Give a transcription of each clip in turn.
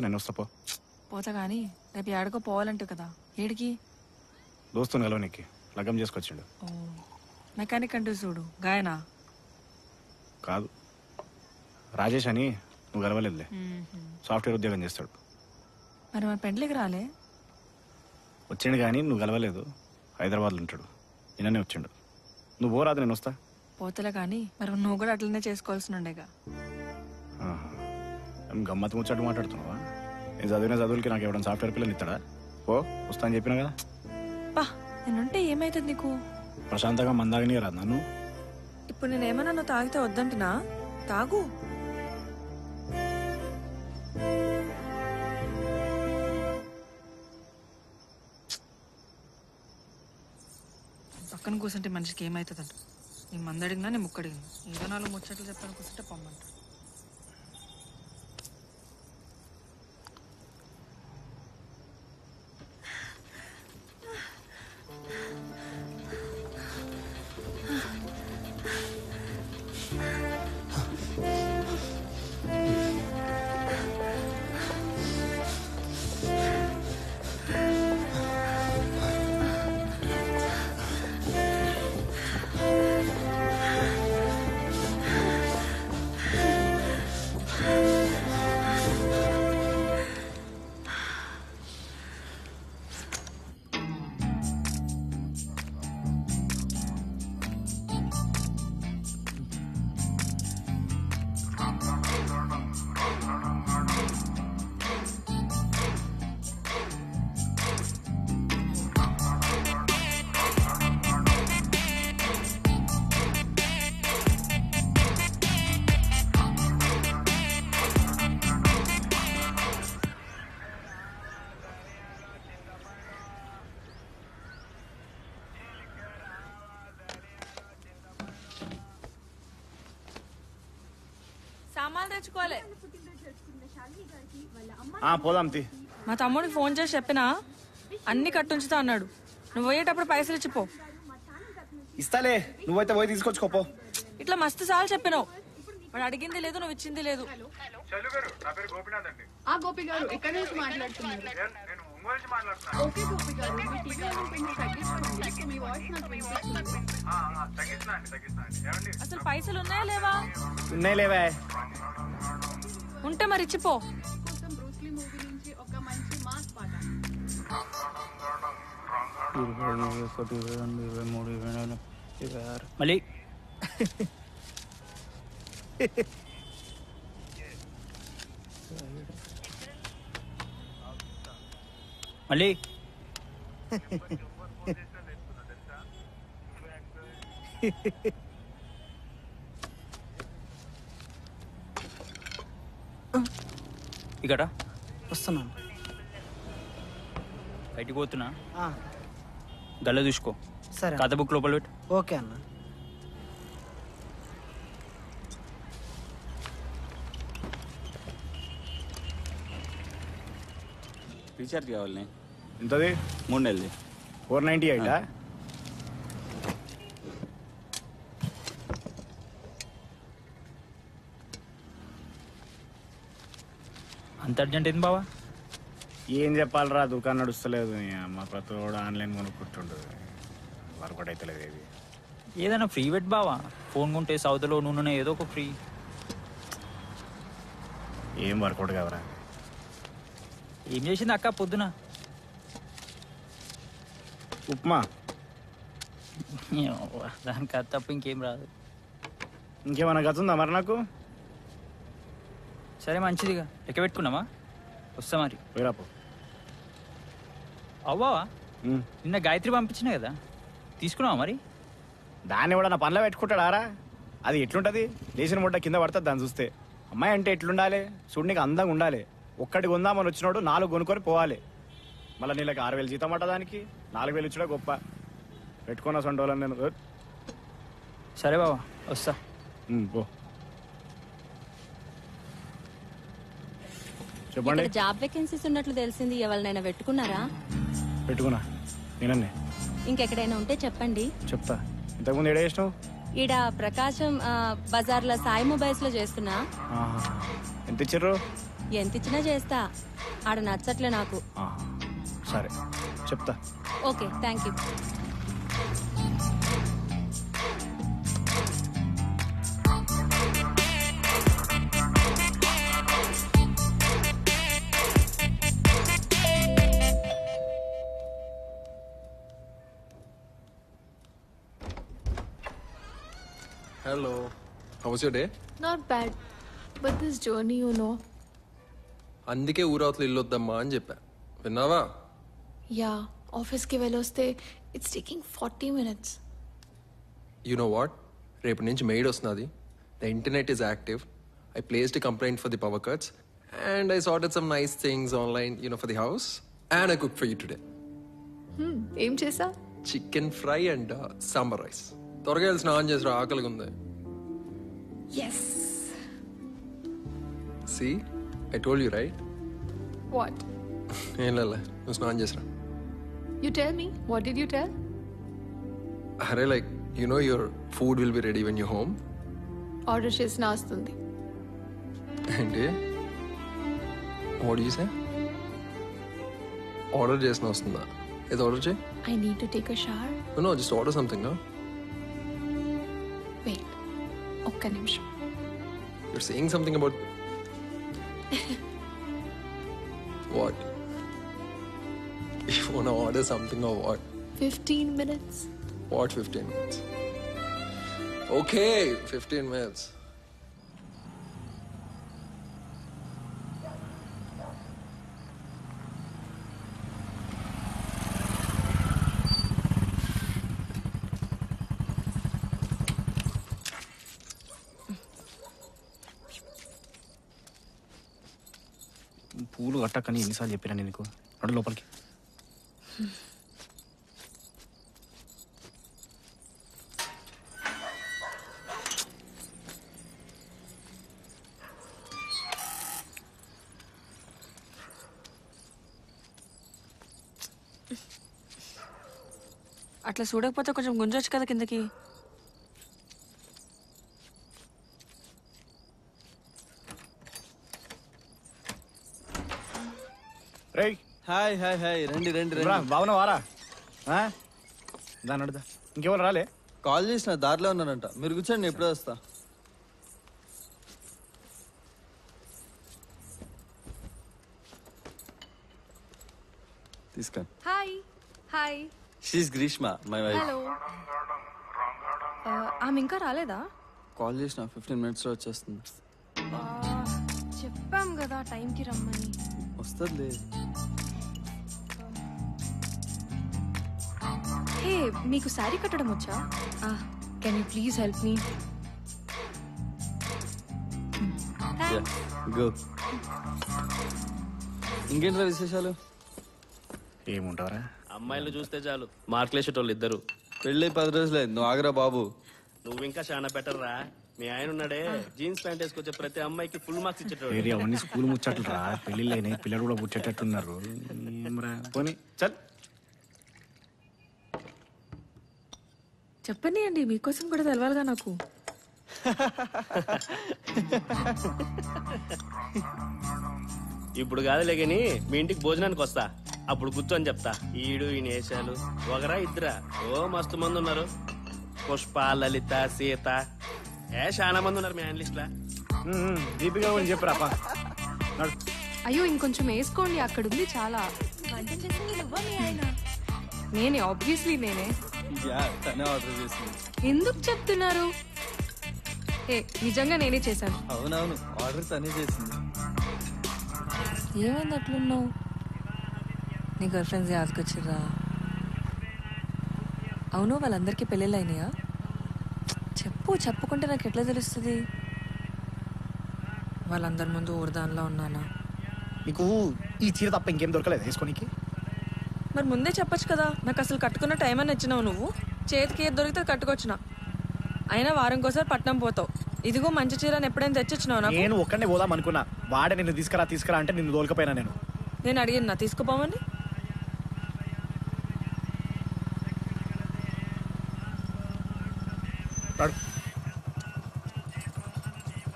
నేను వస్తా పో. పోతా కానీ రేపు ఏడకో పోవాలంటే కదా. ఏడికి? దోస్తుని కలవనికి లగ్గం చేసుకొచ్చిండు. ఓ మెకానిక్ అంటే చూడు గాయనా కాదు, రాజేష్ అని, నువ్వు కలవలేదులే. సాఫ్ట్వేర్ ఉద్యోగం చేస్తాడు. మరి మన పెండ్లికి రాలే? వచ్చిండు కానీ నువ్వు కలవలేదు. హైదరాబాద్లో ఉంటాడు. నిన్ననే వచ్చిండు. నువ్వు పోరాదు, నేను వస్తా. పోతలే కానీ మరి నువ్వు కూడా అట్లనే చేసుకోవాల్సి ఉండేగా. గమ్మత్తు ముచ్చట్టు మాట్లాడుతున్నావా? నేను చదివిన చదువులకి నాకు ఎవరైనా సాఫ్ట్వేర్ పిల్లని ఇస్తాడా? పో, వస్తా అని చెప్పినా కదా. పా, నేనుంటే ఏమైతుంది నీకు? ప్రశాంతంగా మందాగని రాదు నన్ను. ఇప్పుడు నేనేమన్నా నువ్వు తాగితే వద్దంటున్నా? తాగు. పక్కన కూర్చుంటే మనిషికి ఏమవుతుందంట. నీ మంది అడిగినా నేను ముక్కడిగినా ఏదో 4 ముచ్చట్లు చెప్పాను కూర్చుంటే పొమ్మంట. సామాన్లు తెచ్చుకోవాలి. పోదాం తీ. మా తమ్ముడికి ఫోన్ చేసి చెప్పినా అన్ని కట్టుంచుతా అన్నాడు. నువ్వు పోయేటప్పుడు పైసలు ఇచ్చిపో. ఇస్తాలే, నువ్వైతే పోయి తీసుకొచ్చుకోపో. ఇట్లా మస్తు సార్లు చెప్పినావు. వాడు అడిగింది లేదు, నువ్వు ఇచ్చింది లేదు. గోపి గారు ఎక్కడి నుంచి మాట్లాడుతున్నారు? ఓకే గోపి గారు, మీ టీవీ పెండి తగ్గించండి. మీ వాయిస్ నాకు వినిపిస్తుంది. అసలు పైసలు ఉన్నాయా లేవా? ఉన్నాయి లేవా? ఉంటే మరి ఇచ్చిపో. కోసం బ్రూస్లీ మూవీ నుంచి ఒక మంచి మాస్ పాట. 21, 22, 23, 24, 26 మళ్ళీ మళ్ళీ ఇక్కడ వస్తున్నాను. బయటికి పోతున్నా, గల్ల చూసుకో. సరే, కథ బుక్ లోపల పెట్టు. ఓకే అన్న. రీఛార్జ్ కావాలి. ఎంతది? 3 నెలది. 498. అంత అర్జెంట్ ఏంది బావా? ఏం చెప్పాలరా, దుకాణం నడుస్తలేదు. మా ప్రతి కూడా ఆన్లైన్ కొనుక్కుంటుండు. వర్కౌట్ అవుతలేదు. ఏది ఏదైనా ఫ్రీ పెట్టి బావా. ఫోన్ కొంటే సౌదలో నూనె ఏదో ఒక ఫ్రీ. ఏం వర్కౌట్ కావరా. ఏం చేసింది అక్క పొద్దున? ఉప్మా. దానికి అది తప్ప ఇంకేం రాదు. ఇంకేమన్నా గతుందా మరి నాకు? సరే మంచిదిగా లెక్క పెట్టుకున్నావా? వస్తా మరి. పోయిరాపో. అవ్వావా, నిన్న గాయత్రి పంపించినా కదా, తీసుకున్నావా మరి? దాన్ని కూడా నా పనిలో పెట్టుకుంటాడారా? అది ఎట్లుంటది? లేచిన ముడ్డ కింద పడుతుంది దాన్ని చూస్తే. అమ్మాయి అంటే ఎట్లుండాలి? చూడు, నీకు అందంగా ఉండాలి. ఒక్కటి కొందామని వచ్చినాడు 4 కొనుక్కొని పోవాలి. మళ్ళీ నీళ్ళకి 6,000 జీతం అట్ట, దానికి 4,000 ఇచ్చడా గొప్ప. పెట్టుకున్న సొంటోళ్ళని నేను. సరే బావా, వస్తా. పో. చెప్పండి. జాబ్ వేకెన్సీస్ ఉన్నట్లు తెలిసింది. ఎవరినైనా పెట్టుకున్నారా? పెట్టుకున్నా నేనన్నే. ఇంకెక్కడైనా ఉంటే చెప్పండి. చెప్తా. ఇంతకుముందు ఏడ చేసినావు? ఈడ ప్రకాశం బజార్లో సాయి మొబైల్స్ లో చేస్తున్నా. ఎంత ఇచ్చారు? ఎంత ఇచ్చినా చేస్తా. ఆడ నచ్చట్లే నాకు. ఆహా. సరే చెప్తా. Okay, thank you. Hello. How was your day? Not bad. But this journey, you know. అందుకే ఊరవతలు ఇల్లు వద్దమ్మా అని చెప్పా. విన్నావా? Yeah, ఆఫీస్కి వెళ్ళొస్తే it's taking 40 minutes. You know what? రేపు నుంచి మెయిడ్ వస్తున్నది. The internet is active. I placed a complaint for the power cuts and I sorted some nice things online, for the house. And I cooked for you today. ఏం చేసా? Chicken fry and sambar rice. త్వరగా వెళ్ళి స్నానం చేసిరా, ఆకలిగా ఉంది. Yes. See? I told you, right? What? ఏం లేలే, నువ్వు స్నానం చేసిరా. You tell me, what did you tell? అరే like your food will be ready when you're home. Order చేసిన వస్తుంది. ఏంటి? What do you say? Order చేసిన వస్తుందా? ఏదో ఆర్డర్ చేయి. I need to take a shower. No, just order something, no? Wait, ఒక్క నిమిషం. You're saying something about... What? You wanna order something or what? 15 minutes. What 15 minutes? Okay, 15 minutes. పూలు కట్టకని ఎన్నిసార్లు చెప్పినా నీకు. నడు లోపలికి. అట్లా చూడకపోతే కొంచెం గుంజొచ్చు కదా కిందకి. రేయ్ హాయ్ హాయ్ హాయ్, రండి రండి రా, రండి. బాగున్నావారా? దాని అడుదా. ఇంకెవరు రాలే? కాల్ చేసిన, దారిలో ఉన్నానంట. మీరు కూర్చోండి, నేను ఎప్పుడో వస్తా. తీసుకోండి. Hi. Hi. She's Greeshma, my wife. Hello. ఆమె ఇంకా రాలేదా? కాల్ చేసిన 15 minutesలో వచ్చేస్తుంది. చెప్పాం కదా టైంకి రమ్మని. వస్తుందిలే. హే, మీకు శారీ కట్టడం వచ్చా? Can you please help me? Go. ఇంకేంట్రా విశేషాలు? ఏముంటారా? అమ్మాయిలు చూస్తే చాలు మార్కులేసేటోళ్ళు ఇద్దరు. పెళ్ళి 10 రోజులే, నువ్వు ఆగరా బాబు. నువ్వు ఇంకా చాలా బెటర్ రా. మీ ఆయన ఉన్నాడే, జీన్స్ ప్యాంట్ వేసుకొచ్చే ప్రతి అమ్మాయికి ఫుల్ మార్క్స్ ఇచ్చేటోడు. అవన్నీ స్కూల్ ముచ్చట్లు రా. పెళ్ళిళ్ళు అయినాయి, పిల్లలు కూడా పుట్టేటట్టున్నారు. పోనీ చల్. చెప్పండి అండి, మీకోసం కూడా తెలవాలిగా నాకు. ఇప్పుడు కాదులే గాని మీ ఇంటికి భోజనానికి వస్తా, అప్పుడు కూర్చొని చెప్తా. ఈడు ఈయన వేసాలు ఒకరా ఇద్దరా? ఓ మస్తు మంది ఉన్నారు. పుష్ప, లలిత, సీత, చాలా మంది ఉన్నారు మీ ఆయన లిస్ట్ లా. దీపిక గురించి చెప్పురా పా. నడు. అయ్యో, ఇంకొంచెం వేసుకోండి, అక్కడ ఉంది చాలా. నేనే, ఆబ్వియస్లీ నేనే. తనే ఆర్డర్ చేసింది. ఎందుకు చెప్తున్నారు? ఏ, నిజంగా నేనే చేశాను. అవునవును, ఆర్డర్ తనే చేసింది. ఏమైంది అట్లున్నావు? నీ గర్ల్ ఫ్రెండ్స్ యాదకొచ్చిర్రా? అవును, వాళ్ళందరికీ పెళ్ళిళ్ళు అయినాయా? చెప్పు, చెప్పుకుంటే నాకు ఎట్లా తెలుస్తుంది? వాళ్ళందరి ముందు ఊరదానిలో ఉన్నానా? నీకు ఈ చీర తప్ప ఇంకేం దొరకలేదు వేసుకోనికి? మరి ముందే చెప్పొచ్చు కదా. నాకు అసలు కట్టుకున్న టైం అని ఇచ్చినావు నువ్వు. చేతికి ఏది దొరికితే కట్టుకొచ్చిన. అయినా వారం కోసారి పట్నం పోతావు. ఇదిగో మంచి చీరని ఎప్పుడైనా తెచ్చిచ్చినావు నాకు? నేను ఒక్కడే పోదాం అనుకున్నా. వాడే నిన్ను తీసుకురా అంటే నిన్ను దోలకపోయినా నేను. నేను అడిగినా తీసుకుపోమని.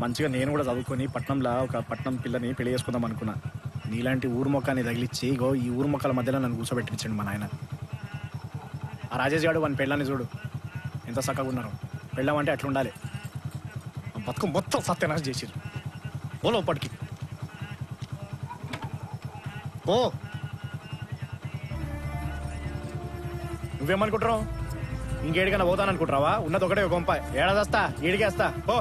మంచిగా నేను కూడా చదువుకొని పట్నంలో ఒక పట్నం పిల్లని పెళ్లి చేసుకుందాం అనుకున్నా. నీలాంటి ఊరు మొక్కని తగిలిచ్చి ఇగో ఈ ఊరు మొక్కల మధ్యలో నన్ను కూర్చోబెట్టించండి మా నాయన. ఆ రాజేష్ గారు వాని పెళ్ళాన్ని చూడు ఎంత చక్కగా ఉన్నారు. పెళ్ళామంటే అట్లా ఉండాలి. బతుకు మొత్తం సత్యనాశ చేసిరు. ఓ లోపటికి ఓ. నువ్వేమనుకుంటున్నావు? ఇంకేడికైనా పోతాననుకుంటున్నావా? ఉన్నది ఒకటే గొంప. ఏడాదస్తా ఈడికేస్తా ఓ.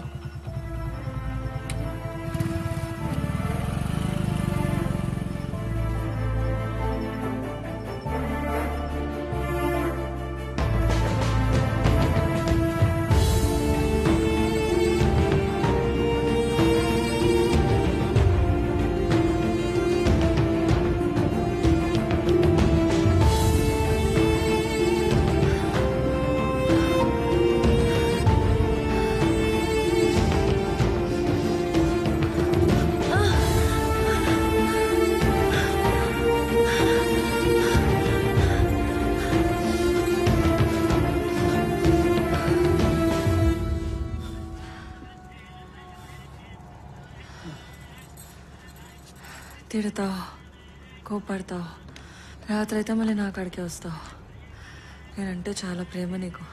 తిడతావు, కోపడతావు, రాత్రి అయితే మళ్ళీ నా కాడికే వస్తావు. నేనంటే చాలా ప్రేమ నీకు.